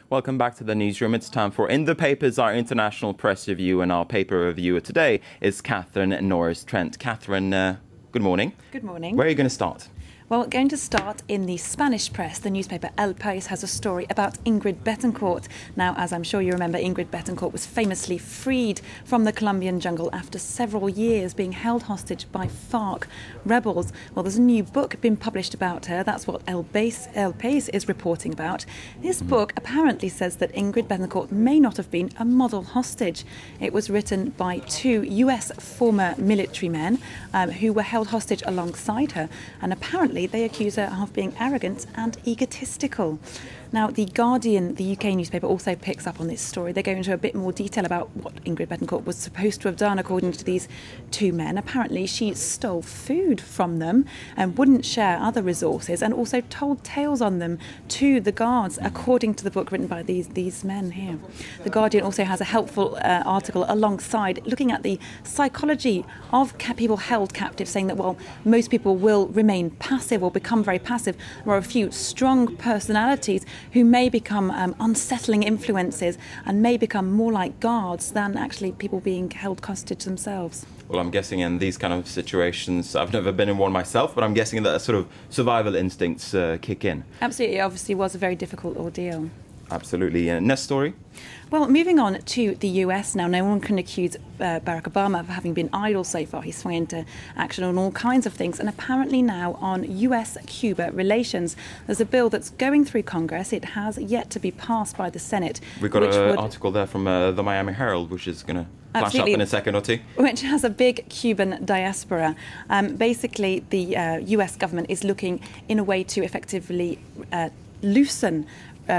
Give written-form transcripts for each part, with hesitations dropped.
Welcome back to the newsroom. It's time for In the Papers, our international press review, and our paper reviewer today is Catherine Norris-Trent. Catherine, good morning. Good morning. Where are you going to start? Well, we're going to start in the Spanish press. The newspaper El País has a story about Ingrid Betancourt. Now, as I'm sure you remember, Ingrid Betancourt was famously freed from the Columbian jungle after several years being held hostage by FARC rebels. Well, there's a new book been published about her. That's what El País is reporting about. This book apparently says that Ingrid Betancourt may not have been a model hostage. It was written by two US former military men who were held hostage alongside her, and apparently they accuse her of being arrogant and egotistical. Now, The Guardian, the UK newspaper, also picks up on this story. They go into a bit more detail about what Ingrid Betancourt was supposed to have done, according to these two men. Apparently, she stole food from them and wouldn't share other resources, and also told tales on them to the guards, according to the book written by these men here. The Guardian also has a helpful article alongside, looking at the psychology of people held captive, saying that, well, most people will remain passive or become very passive. There are a few strong personalities who may become unsettling influences and may become more like guards than actually people being held hostage themselves. Well, I'm guessing in these kind of situations, I've never been in one myself, but I'm guessing that sort of survival instincts kick in. Absolutely. It obviously was a very difficult ordeal. Absolutely. Next story? Well, moving on to the US now, no one can accuse Barack Obama of having been idle so far. He's swung into action on all kinds of things, and apparently now on US-Cuba relations. There's a bill that's going through Congress. It has yet to be passed by the Senate. We've got an article there from the Miami Herald, which is going to flash up in a second or two. Which has a big Cuban diaspora. Basically, the US government is looking in a way to effectively loosen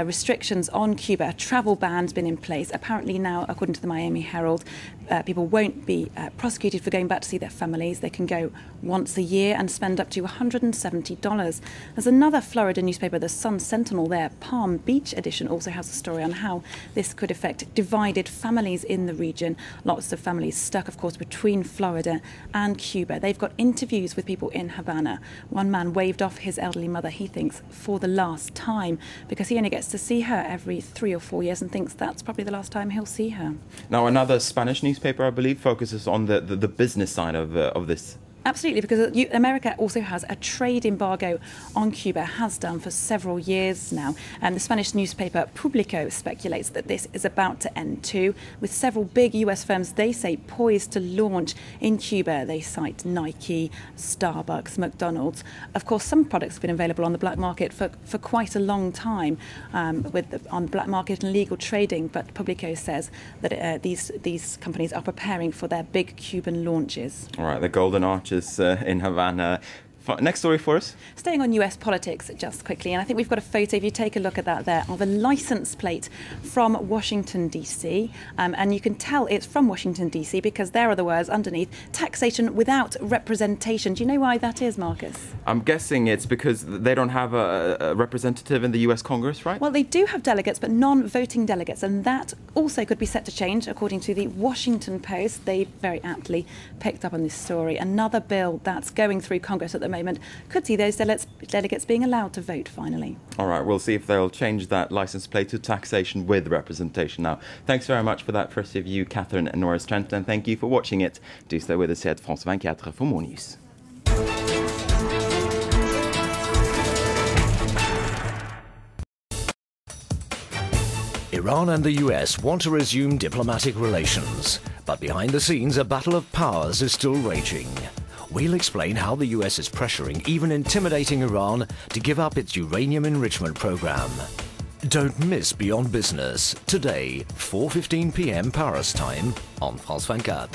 restrictions on Cuba. A travel ban's been in place. Apparently now, according to the Miami Herald, people won't be prosecuted for going back to see their families. They can go once a year and spend up to $170. There's another Florida newspaper, the Sun Sentinel, their Palm Beach edition, also has a story on how this could affect divided families in the region. Lots of families stuck, of course, between Florida and Cuba. They've got interviews with people in Havana. One man waved off his elderly mother, he thinks, for the last time, because he only gets to see her every 3 or 4 years and thinks that's probably the last time he'll see her. Now, another Spanish newspaper, I believe, focuses on the business side of this. Absolutely, because America also has a trade embargo on Cuba, has done for several years now. And the Spanish newspaper Público speculates that this is about to end too, with several big US firms, they say, poised to launch in Cuba. They cite Nike, Starbucks, McDonald's. Of course, some products have been available on the black market for quite a long time, on the black market and legal trading, but Público says that these companies are preparing for their big Cuban launches. All right, the Golden Arches in Havana. Next story for us. Staying on US politics just quickly, and I think we've got a photo, if you take a look at that there, of a licence plate from Washington DC, and you can tell it's from Washington DC because there are the words underneath, taxation without representation. Do you know why that is, Marcus? I'm guessing it's because they don't have a representative in the US Congress, right? Well, they do have delegates, but non-voting delegates, and that also could be set to change, according to the Washington Post. They very aptly picked up on this story. Another bill that's going through Congress at the moment could see those delegates being allowed to vote finally. All right, we'll see if they'll change that licence plate to taxation with representation now. Thanks very much for that first review, Catherine Norris-Trent, and thank you for watching it. Do stay with us here at France 24 for more news. Iran and the US want to resume diplomatic relations, but behind the scenes a battle of powers is still raging. We'll explain how the US is pressuring, even intimidating Iran to give up its uranium enrichment program. Don't miss Beyond Business, today, 4:15 p.m. Paris time on France 24.